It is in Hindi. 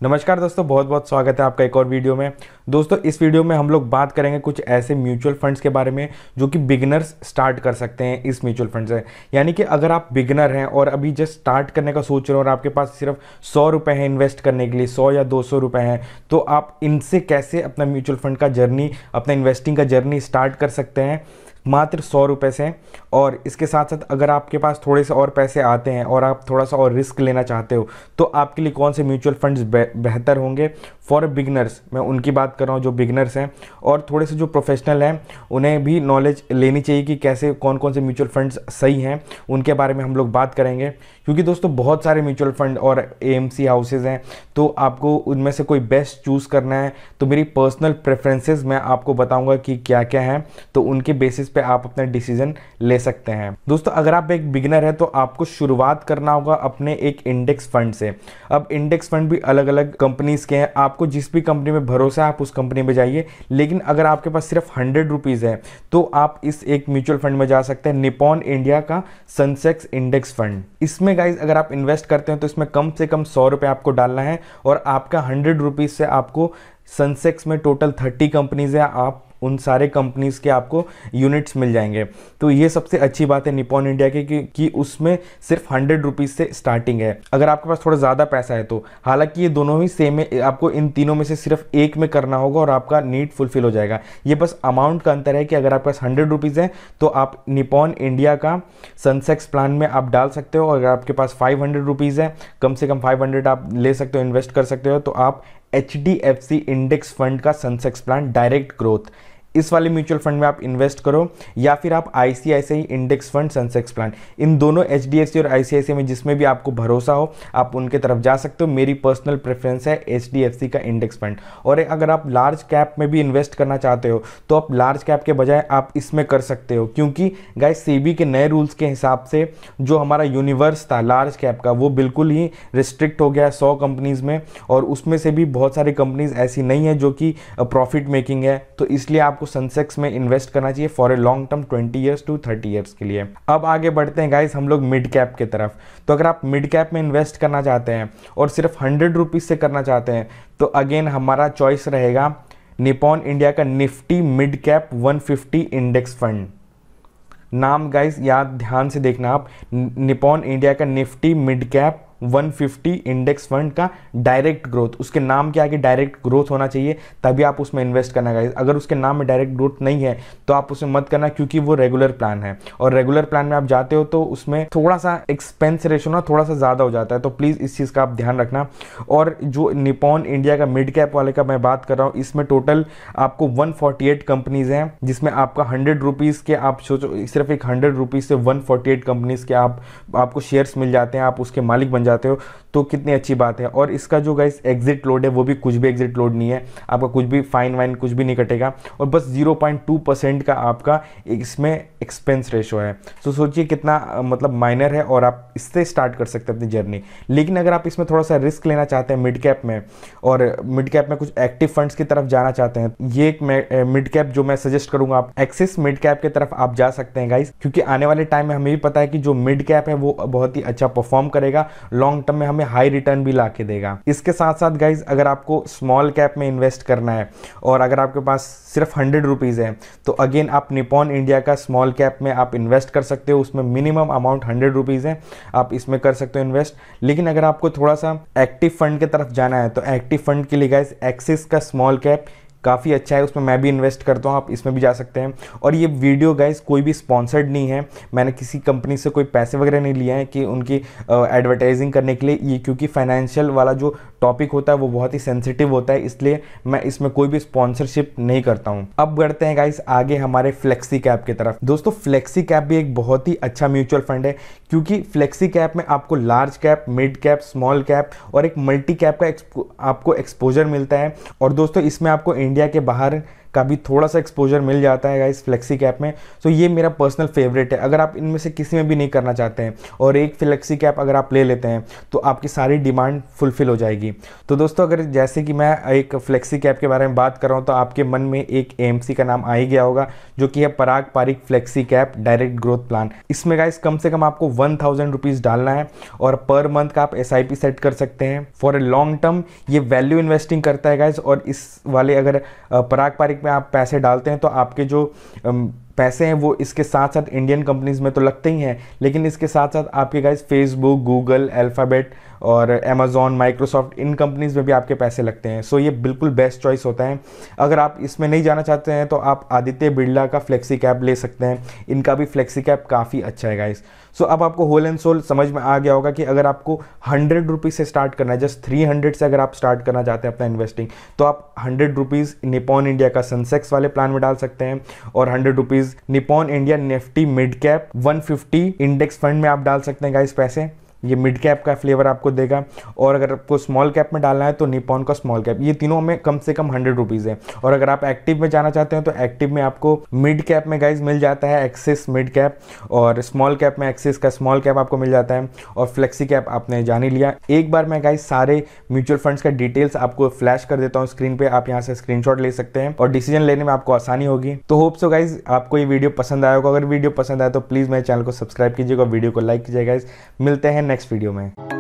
नमस्कार दोस्तों, बहुत बहुत स्वागत है आपका एक और वीडियो में। दोस्तों, इस वीडियो में हम लोग बात करेंगे कुछ ऐसे म्यूचुअल फंड्स के बारे में जो कि बिगिनर्स स्टार्ट कर सकते हैं इस म्यूचुअल फंड से। यानी कि अगर आप बिगिनर हैं और अभी जस्ट स्टार्ट करने का सोच रहे हो और आपके पास सिर्फ 100 रुपये हैं इन्वेस्ट करने के लिए, 100 या 200 रुपये हैं, तो आप इनसे कैसे अपना म्यूचुअल फंड का जर्नी, अपना इन्वेस्टिंग का जर्नी स्टार्ट कर सकते हैं मात्र 100 रुपये से। और इसके साथ साथ अगर आपके पास थोड़े से और पैसे आते हैं और आप थोड़ा सा और रिस्क लेना चाहते हो तो आपके लिए कौन से म्यूचुअल फंड्स बेहतर होंगे फॉर बिगनर्स, मैं उनकी बात कर रहा हूँ जो बिगनर्स हैं। और थोड़े से जो प्रोफेशनल हैं उन्हें भी नॉलेज लेनी चाहिए कि कैसे कौन कौन से म्यूचुअल फंड्स सही हैं, उनके बारे में हम लोग बात करेंगे। क्योंकि दोस्तों बहुत सारे म्यूचुअल फंड और एएमसी हाउसेज हैं, तो आपको उनमें से कोई बेस्ट चूज़ करना है। तो मेरी पर्सनल प्रेफरेंसेस मैं आपको बताऊंगा कि क्या क्या हैं, तो उनके बेसिस पे आप अपना डिसीजन ले सकते हैं। दोस्तों, अगर आप एक बिगिनर है तो आपको शुरुआत करना होगा अपने एक इंडेक्स फंड से। अब इंडेक्स फंड भी अलग अलग कंपनीज के हैं, आपको जिस भी कंपनी में भरोसा है आप उस कंपनी में जाइए। लेकिन अगर आपके पास सिर्फ 100 रुपीज़ है तो आप इस एक म्यूचुअल फंड में जा सकते हैं, निपॉन इंडिया का सेंसेक्स इंडेक्स फंड। इसमें गाइज अगर आप इन्वेस्ट करते हैं तो इसमें कम से कम 100 रुपये आपको डालना है और आपका 100 रुपीज़ से आपको सेंसेक्स में टोटल 30 कंपनीज है, आप उन सारे कंपनीज के आपको यूनिट्स मिल जाएंगे। तो ये सबसे अच्छी बात है निपॉन इंडिया की कि उसमें सिर्फ 100 रुपीज़ से स्टार्टिंग है। अगर आपके पास थोड़ा ज़्यादा पैसा है तो, हालांकि ये दोनों ही सेम है, आपको इन तीनों में से सिर्फ एक में करना होगा और आपका नीड फुलफिल हो जाएगा। ये बस अमाउंट का अंतर है कि अगर आपके पास 100 रुपीज़ है तो आप निपॉन इंडिया का सेंसेक्स प्लान में आप डाल सकते हो। और अगर आपके पास 500 रुपीज़ है, कम से कम 500 आप ले सकते हो, इन्वेस्ट कर सकते हो, तो आप HDFC इंडेक्स फंड का सेंसेक्स प्लान डायरेक्ट ग्रोथ, इस वाले म्यूचुअल फंड में आप इन्वेस्ट करो। या फिर आप ICICI index fund Sensex plan, इन दोनों HDFC और ICICI में जिसमें भी आपको भरोसा हो आप उनके तरफ जा सकते हो। मेरी पर्सनल प्रेफरेंस है HDFC का इंडेक्स फंड। और अगर आप लार्ज कैप में भी इन्वेस्ट करना चाहते हो तो आप लार्ज कैप के बजाय आप इसमें कर सकते हो, क्योंकि गाइस सेबी के नए रूल्स के हिसाब से जो हमारा यूनिवर्स था लार्ज कैप का वो बिल्कुल ही रिस्ट्रिक्ट हो गया है 100 कंपनीज में। और उसमें से भी बहुत सारी कंपनीज ऐसी नहीं है जो कि प्रॉफिट मेकिंग है, तो इसलिए आप सेंसेक्स में इन्वेस्ट करना चाहिए for a long term 20 years to 30 years के लिए। अब आगे बढ़ते हैं गाइस हम लोग मिड कैप के तरफ। तो अगर आप मिड कैप में इन्वेस्ट करना चाहते हैं और सिर्फ 100 रुपीज़ से करना चाहते हैं तो अगेन हमारा चॉइस रहेगा निपॉन इंडिया का Nifty mid cap 150 index fund. नाम गाइस याद ध्यान से देखना आप, निपॉन इंडिया का Nifty mid cap 150 index fund का डायरेक्ट ग्रोथ, उसके नाम के आगे डायरेक्ट ग्रोथ होना चाहिए तभी आप उसमें इन्वेस्ट करना गाइस। अगर उसके नाम में डायरेक्ट ग्रोथ नहीं है तो आप उसमें मत करना, क्योंकि वो रेगुलर प्लान है और रेगुलर प्लान में आप जाते हो तो उसमें थोड़ा सा एक्सपेंस रेशो ना थोड़ा सा ज़्यादा हो जाता है, तो प्लीज़ इस चीज़ का आप ध्यान रखना। और जो निपॉन इंडिया का मिड कैप वाले का मैं बात कर रहा हूँ, इसमें टोटल आपको 148 कंपनीज हैं, जिसमें आपका 100 रुपीज़ के, आप सोचो सिर्फ एक 100 रुपीज़ से 148 कंपनीज के आपको शेयर्स मिल जाते हैं, आप उसके मालिक बन जाते हो, तो कितनी अच्छी बात है। और इसका जो गाइस एग्जिट लोड है वो भी कुछ भी एग्जिट लोड नहीं है, आपका कुछ भी फाइन वाइन कुछ भी नहीं कटेगा और बस 0.2% का आपका इसमें एक्सपेंस रेशो है। तो सोचिए कितना मतलब माइनर है और आप इससे स्टार्ट कर सकते हैं अपनी जर्नी। लेकिन अगर आप इसमें थोड़ा सा रिस्क लेना चाहते हैं मिड कैप में और मिड कैप में कुछ एक्टिव फंड्स की तरफ जाना चाहते हैं, ये एक मिड कैप जो मैं सजेस्ट करूंगा, आप एक्सिस मिड कैप की तरफ आप जा सकते हैं गाइस। क्योंकि आने वाले टाइम में हमें भी पता है कि जो मिड कैप है वो बहुत ही अच्छा परफॉर्म करेगा, लॉन्ग टर्म में हमें हाई रिटर्न भी ला के देगा। इसके साथ साथ गाइज अगर आपको स्मॉल कैप में इन्वेस्ट करना है और अगर आपके पास सिर्फ 100 रुपीज़ है तो अगेन आप निपॉन इंडिया का स्मॉल कैप में आप इन्वेस्ट कर सकते हो। उसमें मिनिमम अमाउंट 100 रुपीज़ है, आप इसमें कर सकते हो इन्वेस्ट। लेकिन अगर आपको थोड़ा सा एक्टिव फंड की तरफ जाना है तो एक्टिव फंड के लिए गाइज एक्सिस का स्मॉल कैप काफ़ी अच्छा है, उसमें मैं भी इन्वेस्ट करता हूँ, आप इसमें भी जा सकते हैं। और ये वीडियो गाइस कोई भी स्पॉन्सर्ड नहीं है, मैंने किसी कंपनी से कोई पैसे वगैरह नहीं लिए हैं कि उनकी एडवर्टाइजिंग करने के लिए, ये क्योंकि फाइनेंशियल वाला जो टॉपिक होता है वो बहुत ही सेंसिटिव होता है, इसलिए मैं इसमें कोई भी स्पॉन्सरशिप नहीं करता हूँ। अब बढ़ते हैं गाइस आगे हमारे फ्लेक्सी कैप की तरफ। दोस्तों, फ्लेक्सी कैप भी एक बहुत ही अच्छा म्यूचुअल फंड है, क्योंकि फ्लेक्सी कैप में आपको large cap, mid cap, small cap और एक मल्टी कैप का आपको एक्सपोजर मिलता है। और दोस्तों इसमें आपको इंडिया के बाहर का भी थोड़ा सा एक्सपोजर मिल जाता है गाइस फ्लेक्सी कैप में। तो ये मेरा पर्सनल फेवरेट है। अगर आप इनमें से किसी में भी नहीं करना चाहते हैं और एक फ्लेक्सी कैप अगर आप ले लेते हैं तो आपकी सारी डिमांड फुलफिल हो जाएगी। तो दोस्तों अगर जैसे कि मैं एक फ्लेक्सी कैप के बारे में बात कर रहा हूँ तो आपके मन में एक AMC का नाम आ ही गया होगा, जो कि है Parag Parikh flexi cap direct growth plan. इसमें गाइस कम से कम आपको 1000 रुपीज़ डालना है और पर मंथ का आप SIP सेट कर सकते हैं फॉर ए लॉन्ग टर्म। ये वैल्यू इन्वेस्टिंग करता है गाइस। और इस वाले अगर पराग पारिक में आप पैसे डालते हैं तो आपके जो पैसे हैं वो इसके साथ साथ इंडियन कंपनीज में तो लगते ही हैं, लेकिन इसके साथ साथ आपके गाइस फेसबुक, गूगल, अल्फ़ाबेट और अमेज़ॉन, माइक्रोसॉफ्ट, इन कंपनीज में भी आपके पैसे लगते हैं। सो ये बिल्कुल बेस्ट चॉइस होता है। अगर आप इसमें नहीं जाना चाहते हैं तो आप आदित्य बिरला का फ्लेक्सी कैप ले सकते हैं। इनका भी फ्लेक्सी कैप काफ़ी अच्छा है गाइस। सो अब आपको होल एंड सोल समझ में आ गया होगा कि अगर आपको 100 रुपीज़ से स्टार्ट करना है, जस्ट 300 से अगर आप स्टार्ट करना चाहते हैं अपना इन्वेस्टिंग, तो आप 100 रुपीज़ निपॉन इंडिया का सेंसेक्स वाले प्लान में डाल सकते हैं और 100 rupees Nippon India Nifty mid cap 150 index fund में आप डाल सकते हैं गाइस पैसे। ये मिड कैप का फ्लेवर आपको देगा। और अगर आपको स्मॉल कैप में डालना है तो निपॉन का स्मॉल कैप। ये तीनों में कम से कम 100 रुपीज़ है। और अगर आप एक्टिव में जाना चाहते हैं तो एक्टिव में आपको मिड कैप में गाइज मिल जाता है एक्सिस मिड कैप, और स्मॉल कैप में एक्सिस का स्मॉल कैप आपको मिल जाता है, और फ्लेक्सी कैप आपने जान ही लिया। एक बार मैं गाइज सारे म्यूचुअल फंड्स का डिटेल्स आपको फ्लैश कर देता हूँ स्क्रीन पे, आप यहाँ से स्क्रीनशॉट ले सकते हैं और डिसीजन लेने में आपको आसानी होगी। तो होप सो गाइज आपको ये वीडियो पसंद आया होगा। अगर वीडियो पसंद आया तो प्लीज़ मेरे चैनल को सब्सक्राइब कीजिएगा, वीडियो को लाइक कीजिएगा गाइज। मिलते हैं नेक्स्ट वीडियो में।